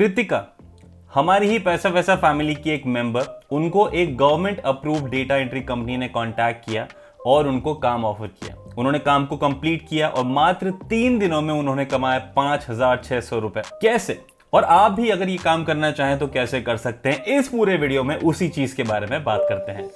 कृतिका हमारी ही पैसा वैसा फैमिली की एक मेंबर, उनको एक government approved data entry company ने कांटेक्ट किया और उनको काम ऑफर किया। उन्होंने काम को कंप्लीट किया और मात्र 3 दिनों में उन्होंने कमाया 5,600 रुपए। कैसे? और आप भी अगर ये काम करना चाहें तो कैसे कर सकते हैं, इस पूरे वीडियो में उसी चीज के बारे में बात करते हैं।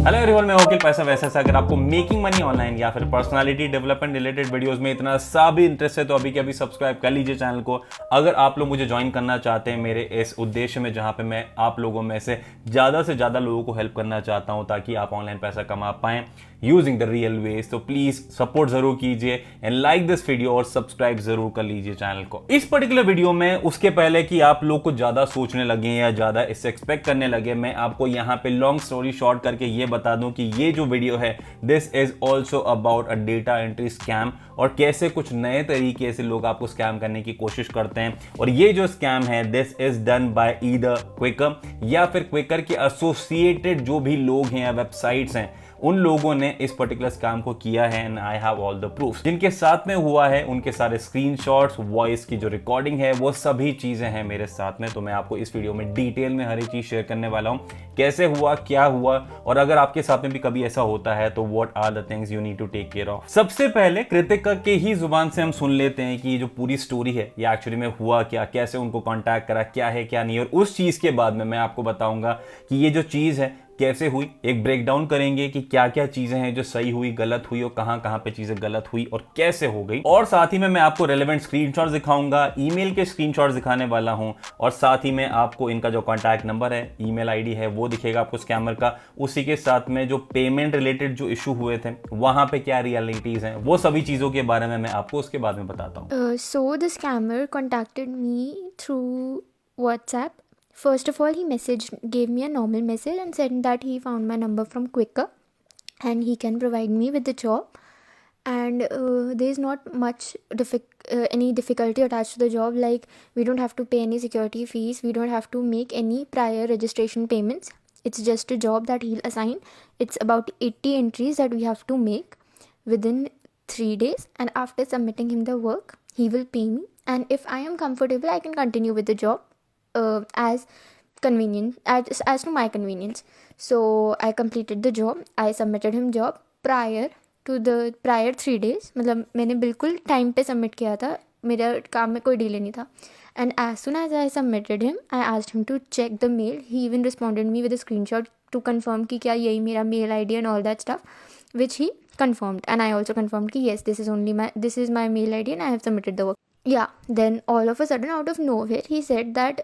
हेलो एवरीवन, मैं वकील पैसा वैसा से। अगर आपको मेकिंग मनी ऑनलाइन या फिर पर्सनालिटी डेवलपमेंट रिलेटेड वीडियोस में इतना सा भी इंटरेस्ट है तो अभी के अभी सब्सक्राइब कर लीजिए चैनल को। अगर आप लोग मुझे ज्वाइन करना चाहते हैं मेरे इस उद्देश्य में, जहां पे मैं आप लोगों में से ज़्यादा लोगों को हेल्प करना चाहता हूं ताकि आप ऑनलाइन पैसा कमा पाएं यूजिंग द रियल वेज, तो प्लीज सपोर्ट जरूर कीजिए एंड लाइक दिस वीडियो और सब्सक्राइब जरूर कर लीजिए चैनल को। इस पर्टिकुलर वीडियो में उसके पहले कि आप लोग को ज्यादा सोचने लगे या ज्यादा इससे एक्सपेक्ट करने लगे, मैं आपको यहाँ पे लॉन्ग स्टोरी शॉर्ट करके ये बता दूं कि ये जो वीडियो है this is also about a data entry scam और कैसे कुछ नए तरीके से लोग आपको स्कैम करने की कोशिश करते हैं। और ये जो स्कैम है this is done by either Quikr या फिर क्विकर के एसोसिएटेड जो भी लोग हैं या वेबसाइट्स हैं, उन लोगों ने इस पर्टिकुलर स्कैम को किया है and I have all the proof. जिनके साथ में हुआ है उनके सारे स्क्रीनशॉट्स, वॉइस की जो रिकॉर्डिंग है, वो सभी चीजें हैं मेरे साथ में। तो मैं आपको इस वीडियो में डिटेल में हर एक चीज शेयर करने वाला हूं, कैसे हुआ, क्या हुआ, और अगर आपके साथ में भी कभी ऐसा होता है तो what are the things you need to take care of. सबसे पहले कृतिका के ही जुबान से हम सुन लेते हैं कि ये जो पूरी स्टोरी है ये एक्चुअली में हुआ क्या, कैसे उनको कॉन्टैक्ट करा, क्या है क्या नहीं, और उस चीज के बाद में मैं आपको बताऊंगा कि ये जो चीज है कैसे हुई। एक ब्रेकडाउन करेंगे कि क्या क्या चीजें हैं जो सही हुई, गलत हुई और कहां कहां पे चीजें गलत हुई और कैसे हो गई। और साथ ही में मैं आपको रेलेवेंट स्क्रीनशॉट्स दिखाऊंगा, ईमेल के स्क्रीनशॉट्स दिखाने वाला हूं, और साथ ही में आपको इनका जो कॉन्टैक्ट नंबर है, ईमेल आईडी है, वो दिखेगा आपको स्कैमर का। उसी के साथ में जो पेमेंट रिलेटेड जो इशू हुए थे वहां पे क्या रियलिटीज हैं, वो सभी चीजों के बारे में मैं आपको उसके बाद में बताता हूँ। So the scammer contacted me through WhatsApp. First of all, gave me a normal message and said that he found my number from Quikr and he can provide me with the job. And there is not much any difficulty attached to the job. Like, we don't have to pay any security fees. We don't have to make any prior registration payments. It's just a job that he'll assign. It's about 80 entries that we have to make within 3 days. And after submitting him the work, he will pay me. And if I am comfortable, I can continue with the job. As convenient as to my convenience. So I completed the job. I submitted him job prior 3 days. मतलब मैंने बिल्कुल time पे submit किया था, मेरा काम में कोई डिले नहीं था. And as soon as I submitted him, I asked him to check the mail. He even responded me with a screenshot to confirm कि क्या यही मेरा mail ID and all that stuff, which he confirmed. And I also confirmed कि yes, this is my mail ID and I have submitted the work. Yeah, then all of a sudden out of nowhere he said that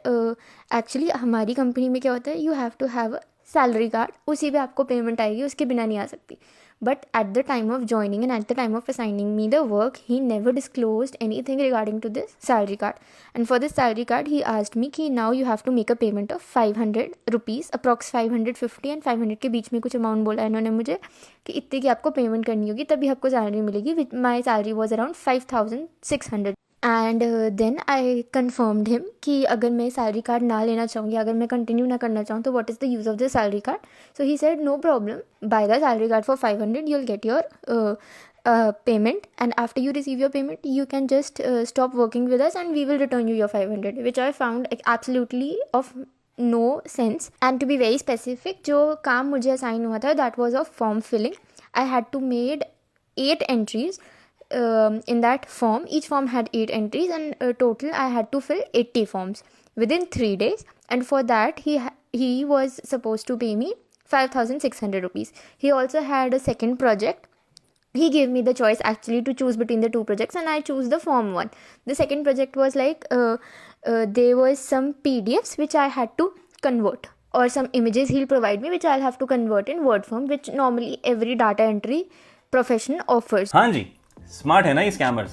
actually हमारी company में क्या होता है, you have to have a salary card, उसी पे आपको payment आएगी, उसके बिना नहीं आ सकती. But at the time of joining and at the time of assigning me the work, he never disclosed anything regarding to this salary card. And for this salary card, he asked me कि now you have to make a payment of 500 rupees, approx 550 and 500 के बीच में कुछ amount बोला इन्होंने मुझे कि इतने की आपको पेमेंट करनी होगी तभी आपको सैलरी मिलेगी. My salary was around 5,600. And then I confirmed him कि अगर मैं सैलरी कार्ड ना लेना चाहूँ या अगर मैं कंटिन्यू ना करना चाहूँ तो what is the use of the salary card. So he said no problem, buy the salary card for 500, you will get your payment, and after you receive your payment you can just stop working with us and we will return you your 500, which I found absolutely of no sense. And to be very specific, जो काम मुझे assign हुआ था that was of form filling. I had to made 8 entries in that form. Each form had 8 entries and total I had to fill 80 forms within 3 days. And for that he was supposed to pay me 5,600 rupees. He also had a second project. He gave me the choice actually to choose between the two projects and I chose the form one. The second project was like there was some PDFs which I had to convert, or some images he'll provide me which I'll have to convert in word form, which normally every data entry profession offers. हाँ जी, smart है ना ये scammers,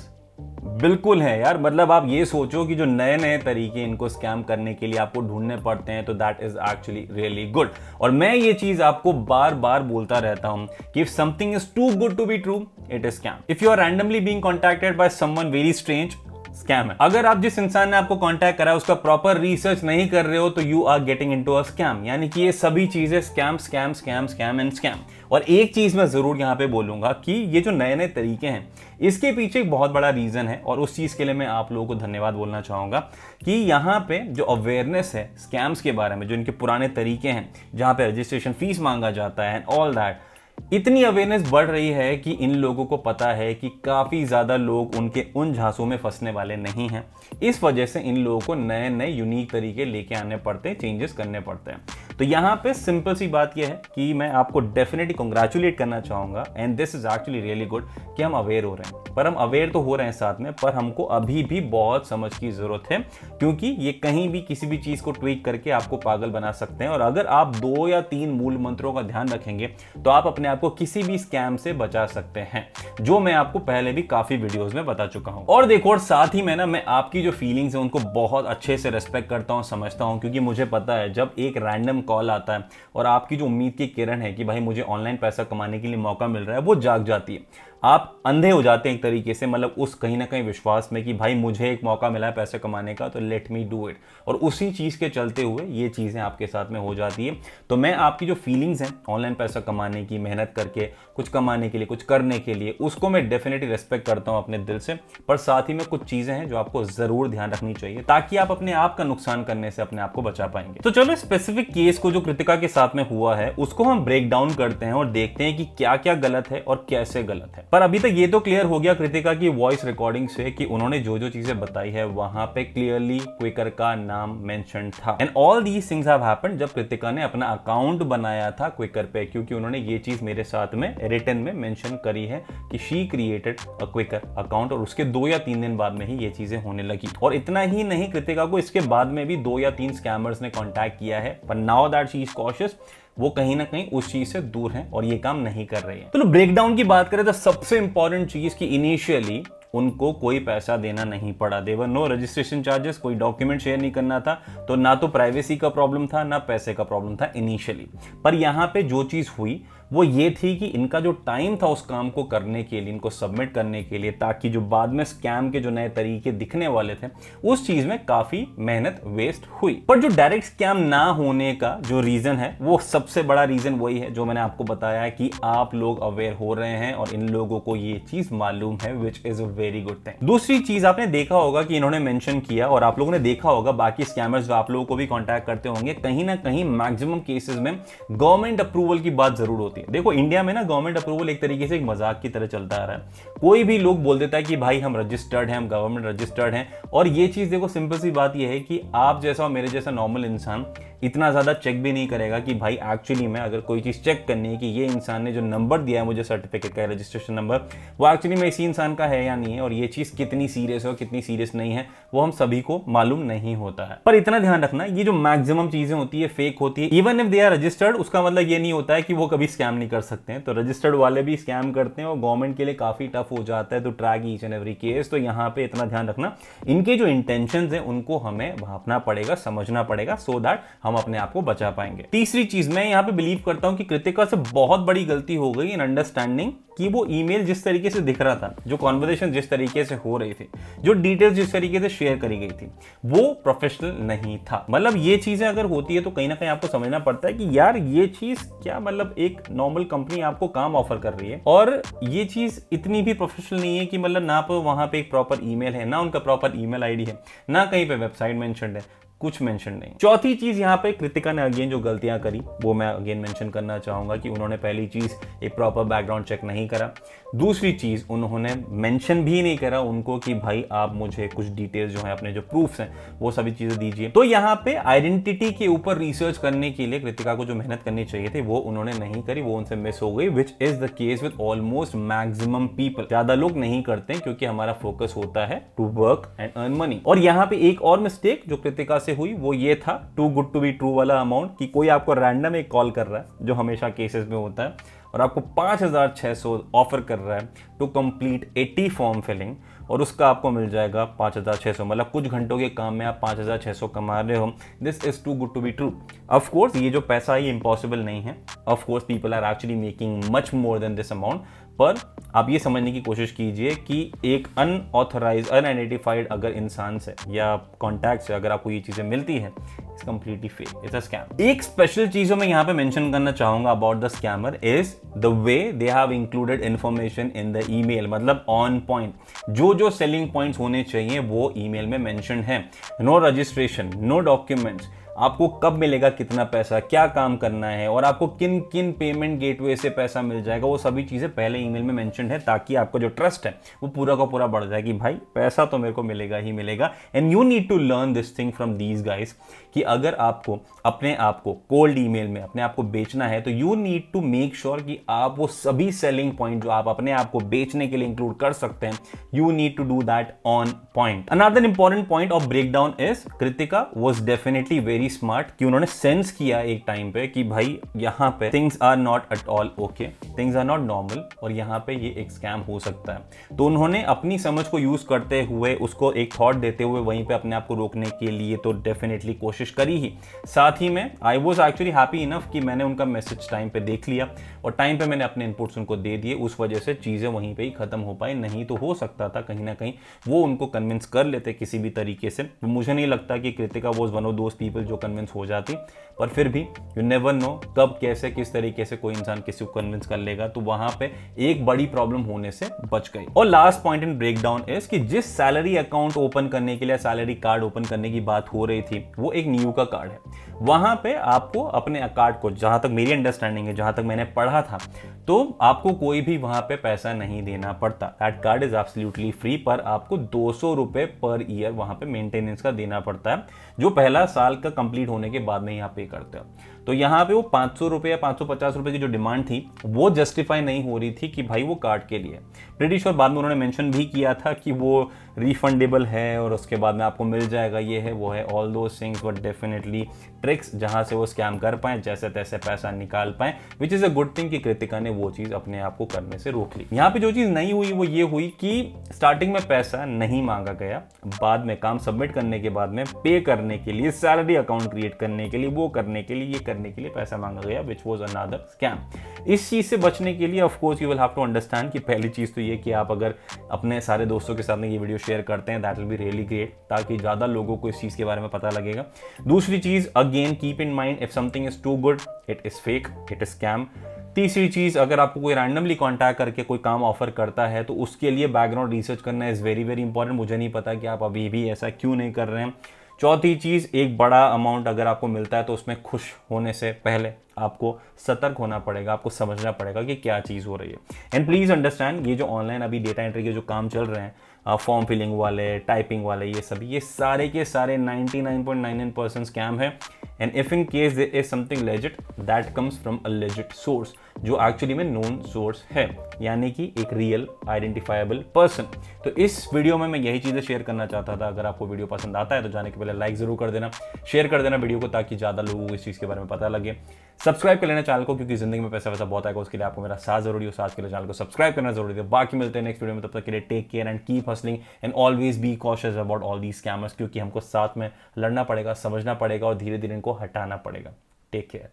बिल्कुल है यार। मतलब आप ये सोचो कि जो नए नए तरीके इनको स्कैम करने के लिए आपको ढूंढने पड़ते हैं, तो that is actually really good. और मैं ये चीज आपको बार बार बोलता रहता हूं कि if something is too good to be true, it is scam. If you are randomly being contacted by someone very strange, scam है। अगर आप जिस इंसान ने आपको कांटेक्ट करा उसका प्रॉपर रिसर्च नहीं कर रहे हो तो you are getting into a scam, यानी कि ये सभी चीजें scam scam scam scam and scam. और एक चीज मैं जरूर यहां पे बोलूंगा कि ये जो नए नए तरीके हैं इसके पीछे एक बहुत बड़ा रीजन है, और उस चीज के लिए मैं आप लोगों को धन्यवाद बोलना चाहूंगा कि यहाँ पे जो अवेयरनेस है स्कैम्स के बारे में, जो इनके पुराने तरीके हैं जहां पे रजिस्ट्रेशन फीस मांगा जाता है एंड ऑल दैट, इतनी अवेयरनेस बढ़ रही है कि इन लोगों को पता है कि काफी ज्यादा लोग उनके उन झांसों में फंसने वाले नहीं हैं। इस वजह से इन लोगों को नए नए यूनिक तरीके लेके आने पड़ते हैं, चेंजेस करने पड़ते हैं। तो यहाँ पे सिंपल सी बात यह है कि मैं आपको डेफिनेटली कंग्रेचुलेट करना चाहूंगा, and this is actually really good कि हम अवेयर हो रहे हैं। पर हम अवेयर तो हो रहे हैं साथ में, पर हमको अभी भी बहुत समझ की जरूरत है, क्योंकि ये कहीं भी किसी भी चीज को ट्वीक करके आपको पागल बना सकते हैं। और अगर आप 2 या 3 मूल मंत्रों का ध्यान रखेंगे तो आप अपने आप को किसी भी स्कैम से बचा सकते हैं, जो मैं आपको पहले भी काफी वीडियोस में बता चुका हूं। और देखो, और साथ ही मैं आपकी जो फीलिंग्स है उनको बहुत अच्छे से रेस्पेक्ट करता हूं, समझता हूं, क्योंकि मुझे पता है जब एक रैंडम कॉल आता है और आपकी जो उम्मीद की किरण है कि भाई मुझे ऑनलाइन पैसा कमाने के लिए मौका मिल रहा है, वो जाग जाती है। आप अंधे हो जाते हैं एक तरीके से, मतलब उस कहीं ना कहीं विश्वास में कि भाई मुझे एक मौका मिला है पैसे कमाने का, तो लेट मी डू इट, और उसी चीज के चलते हुए ये चीजें आपके साथ में हो जाती है। तो मैं आपकी जो फीलिंग्स हैं ऑनलाइन पैसा कमाने की, मेहनत करके कुछ कमाने के लिए, कुछ करने के लिए, उसको मैं डेफिनेटली रेस्पेक्ट करता हूं अपने दिल से। पर साथ ही में कुछ चीजें हैं जो आपको जरूर ध्यान रखनी चाहिए, ताकि आप अपने आप का नुकसान करने से अपने आप को बचा पाएंगे। तो चलो स्पेसिफिक केस को जो कृतिका के साथ में हुआ है उसको हम ब्रेक डाउन करते हैं और देखते हैं कि क्या क्या गलत है और कैसे गलत है। पर अभी तक ये तो क्लियर हो गया कृतिका की वॉइस रिकॉर्डिंग से कि उन्होंने जो जो चीजें बताई है वहां पे क्लियरली क्विकर का नाम मेंशन था, and all these things have happened जब कृतिका ने अपना अकाउंट बनाया था क्विकर पे, क्योंकि उन्होंने ये चीज मेरे साथ में रिटन में मेंशन करी है कि she created a Quikr account, और उसके 2 या 3 दिन बाद में ही ये चीजें होने लगी। और इतना ही नहीं, कृतिका को इसके बाद में भी 2 या 3 स्कैमर्स ने कॉन्टैक्ट किया है, पर now that she is cautious, वो कहीं ना कहीं उस चीज से दूर हैं और ये काम नहीं कर रही है। तो ब्रेकडाउन की बात करें तो सबसे इंपॉर्टेंट चीज कि इनिशियली उनको कोई पैसा देना नहीं पड़ा, देवर नो रजिस्ट्रेशन चार्जेस, कोई डॉक्यूमेंट शेयर नहीं करना था, तो ना तो प्राइवेसी का प्रॉब्लम था ना पैसे का प्रॉब्लम था इनिशियली। पर यहां पे जो चीज हुई वो ये थी कि इनका जो टाइम था उस काम को करने के लिए, इनको सबमिट करने के लिए, ताकि जो बाद में स्कैम के जो नए तरीके दिखने वाले थे उस चीज में काफी मेहनत वेस्ट हुई। पर जो डायरेक्ट स्कैम ना होने का जो रीजन है वो सबसे बड़ा रीजन वही है जो मैंने आपको बताया है कि आप लोग अवेयर हो रहे हैं और इन लोगों को ये चीज मालूम है, which is a very good thing. दूसरी चीज आपने देखा होगा कि इन्होंने मेंशन किया, और आप लोगों ने देखा होगा बाकी स्कैमर्स जो आप लोगों को भी कॉन्टैक्ट करते होंगे, कहीं ना कहीं मैक्सिमम केसेस में गवर्नमेंट अप्रूवल की बात जरूर होती है। देखो इंडिया में ना गवर्नमेंट अप्रूवल एक तरीके से एक मजाक की तरह चलता आ रहा है। कोई भी लोग बोल देता है कि भाई हम रजिस्टर्ड हैं, हम गवर्नमेंट रजिस्टर्ड हैं, और ये चीज देखो सिंपल सी बात ये है कि आप जैसा और मेरे जैसा नॉर्मल इंसान इतना ज्यादा चेक भी नहीं करेगा कि भाई एक्चुअली में अगर कोई चीज चेक करनी है कि ये इंसान ने जो नंबर दिया है मुझे सर्टिफिकेट का रजिस्ट्रेशन नंबर, वो एक्चुअली में इसी इंसान का है या नहीं है, और ये चीज कितनी सीरियस है और कितनी सीरियस नहीं है वो हम सभी को मालूम नहीं होता है। पर इतना ध्यान रखना, ये जो मैक्सिमम चीजें होती है फेक होती है। Even if they are registered, उसका मतलब ये नहीं होता है कि वो कभी स्कैम नहीं कर सकते हैं। तो रजिस्टर्ड वाले भी स्कैम करते हैं और गवर्नमेंट के लिए काफी टफ हो जाता है तो track each and every case. तो यहाँ पे इतना ध्यान रखना, इनके जो इंटेंशंस हैं उनको हमें भापना पड़ेगा, समझना पड़ेगा, सो दैट हम अपने आप को बचा पाएंगे। तीसरी चीज, मैं यहां पे बिलीव करता हूं कि कृतिका से बहुत बड़ी गलती हो गई इन अंडरस्टैंडिंग कि वो ईमेल जिस तरीके से दिख रहा था, जो कॉन्वर्सेशन जिस तरीके से हो रही थी, जो डिटेल्स जिस तरीके से शेयर करी गई थी, वो प्रोफेशनल नहीं था। मतलब ये चीजें अगर होती है तो कहीं ना कहीं आपको समझना पड़ता है कि यार ये चीज क्या, मतलब एक नॉर्मल कंपनी आपको काम ऑफर कर रही है और ये चीज इतनी भी प्रोफेशनल नहीं है कि मतलब ना तो वहां पे एक प्रॉपर ईमेल है, ना उनका प्रॉपर ईमेल आईडी है, ना कहीं पे वेबसाइट मेंशन्ड है, कुछ मेंशन नहीं। चौथी चीज यहाँ पे कृतिका ने अगेन जो गलतियां करी वो मैं अगेन मेंशन करना चाहूंगा कि उन्होंने पहली चीज एक प्रॉपर बैकग्राउंड चेक नहीं करा। दूसरी चीज, उन्होंने मेंशन भी नहीं करा उनको कि भाई आप मुझे कुछ डिटेल्स जो है अपने जो प्रूफ्स हैं वो सभी चीजें दीजिए। तो यहाँ पे आइडेंटिटी के ऊपर रिसर्च करने के लिए कृतिका को जो मेहनत करनी चाहिए थी वो उन्होंने नहीं करी, वो उनसे मिस हो गई, which is the case with almost maximum people. ज्यादा लोग नहीं करते हैं क्योंकि हमारा फोकस होता है to work and earn money. और यहाँ पे एक और मिस्टेक जो कृतिका से हुई वो ये था too good to be true वाला अमाउंट, कि कोई आपको रैंडम एक कॉल कर रहा है जो हमेशा केसेस में होता है और आपको 5,600 ऑफर कर रहा है टू कंप्लीट 80 फॉर्म फिलिंग, और उसका आपको मिल जाएगा 5,600, मतलब कुछ घंटों के काम में आप 5,600 कमा रहे हो। This is too good to be true. Of course ये जो पैसा है ये इम्पॉसिबल नहीं है, of course people are actually making much more than this amount, पर आप ये समझने की कोशिश कीजिए कि एक अनऑथराइज अनआइडेंटिफाइड अगर इंसान से या कॉन्टैक्ट से अगर आपको ये चीज़ें मिलती है, it's completely fake, it's a scam. एक स्पेशल चीज़ मैं यहाँ पे मेंशन करना चाहूंगा about the scammer is the way they have included information in the email, मतलब ऑन पॉइंट जो सेलिंग पॉइंट्स होने चाहिए वो ईमेल में मेंशन है। नो रजिस्ट्रेशन, नो डॉक्यूमेंट्स, आपको कब मिलेगा कितना पैसा, क्या काम करना है और आपको किन किन पेमेंट गेटवे से पैसा मिल जाएगा, वो सभी चीज़ें पहले ईमेल में मेंशन है, ताकि आपका जो ट्रस्ट है वो पूरा का पूरा बढ़ जाए कि भाई पैसा तो मेरे को मिलेगा ही मिलेगा। And you need to learn this thing from these guys कि अगर आपको अपने आप को कोल्ड ईमेल में अपने आप को बेचना है तो you need to make sure कि आप वो सभी सेलिंग पॉइंट जो आप अपने आप को बेचने के लिए इंक्लूड कर सकते हैं, you need to do that on point. Another important point of breakdown is Kritika was definitely very smart कि उन्होंने सेंस किया एक टाइम पे कि भाई यहाँ पे things are not at all okay, things are not normal और यहाँ पे ये एक स्कैम हो सकता है। तो उन्होंने अपनी समझ को यूज करते हुए उसको एक थॉट देते हुए वहीं पे अपने आप को रोकने के लिए तो डेफिनेटली कोशिश करी ही। साथ ही में I was actually happy enough कि मैंने उनका मैसेज टाइम पे देख लिया और टाइम पे मैंने अपने इनपुट्स उनको दे दिए, उस वजह से चीज़ें वहीं पे ही खत्म हो पाई। नहीं तो हो सकता था कहीं ना कहीं वो उनको कन्विंस कर लेते किसी भी तरीके से। मुझे नहीं लगता कि Kritika was one of those people जो कन्विंस हो जाती, पर फिर भी यू नेवर नो कब कैसे किस तरीके से कोई इंसान किसी को कन्विंस कर लेगा, तो वहां पे एक बड़ी प्रॉब्लम होने से बच गई। और last point in breakdown is कि जिस सैलरी अकाउंट ओपन करने के लिए सैलरी कार्ड ओपन करने की बात हो रही थी वो एक न्यू का कार्ड है। वहां पे आपको अपने कार्ड को, जहां तक मेरी अंडरस्टैंडिंग है, जहां तक मैंने पढ़ा था, तो आपको कोई भी वहां पे पैसा नहीं देना पड़ता। That card is absolutely free, पर आपको 200 रुपए पर ईयर वहां पे मेंटेनेंस का देना पड़ता है, जो पहला साल का कंप्लीट होने के बाद में यहाँ पे करते हो। तो यहाँ पे वो 500 रुपए या 550 रुपए की जो डिमांड थी वो जस्टिफाई नहीं हो रही थी कि भाई वो कार्ड के लिए। प्रीटी श्योर बाद में उन्होंने मेंशन भी किया था कि वो रिफंडेबल है और उसके बाद में आपको मिल जाएगा, ये है वो है, all those things but definitely tricks जहां से वो स्कैम कर पाए, जैसे तैसे पैसा निकाल पाए, which is a good thing कि कृतिका ने वो चीज अपने आप को करने से रोक ली। यहाँ पे जो चीज नहीं हुई वो ये हुई कि स्टार्टिंग में पैसा नहीं मांगा गया, बाद में काम सबमिट करने के बाद में पे करने के लिए, सैलरी अकाउंट क्रिएट करने के लिए, वो करने के लिए, ये करने के लिए पैसा मांगा गया, विच वॉज अनदर स्कैम। इस चीज से बचने के लिए of course you will have to understand कि पहली चीज तो ये कि आप अगर अपने सारे दोस्तों के साथ में ये वीडियो शेयर करते हैं, that will be really great, ताकि ज्यादा लोगों को इस चीज के बारे में पता लगेगा। दूसरी चीज, again keep in mind, if something is too good it is fake, it is scam. तीसरी चीज, अगर आपको कोई रैंडमली कॉन्टैक्ट करके कोई काम ऑफर करता है तो उसके लिए बैकग्राउंड रिसर्च करना इज वेरी वेरी इंपॉर्टेंट। मुझे नहीं पता कि आप अभी भी ऐसा क्यों नहीं कर रहे हैं। चौथी चीज, एक बड़ा अमाउंट अगर आपको मिलता है तो उसमें खुश होने से पहले आपको सतर्क होना पड़ेगा, आपको समझना पड़ेगा कि क्या चीज हो रही है। एंड प्लीज अंडरस्टैंड, ये जो ऑनलाइन अभी डेटा एंट्री के जो काम चल रहे हैं, फॉर्म फिलिंग वाले, टाइपिंग वाले, ये सभी, ये सारे के सारे 99.99% स्कैम है। And if in case there is something legit, that comes from a legit source, जो एक्चुअली में नोन सोर्स है, यानी कि एक रियल आइडेंटिफाइबल पर्सन। तो इस वीडियो में मैं यही चीजें शेयर करना चाहता था। अगर आपको वीडियो पसंद आता है तो जाने के पहले लाइक जरूर कर देना, शेयर कर देना वीडियो को, ताकि ज्यादा लोगों को इस चीज के बारे में पता लगे। सब्सक्राइब कर लेना चैनल को, क्योंकि जिंदगी में पैसा वैसा बहुत आएगा, उसके लिए आपको मेरा साथ जरूरी हो। साथ के लिए चैनल को सब्सक्राइब करना जरूरी है। बाकी मिलते हैं नेक्स्ट वीडियो में, तब तक के लिए take care and keep hustling and always be cautious about all these scammers, क्योंकि हमको साथ में लड़ना पड़ेगा, समझना पड़ेगा और धीरे धीरे इनको हटाना पड़ेगा। Take care.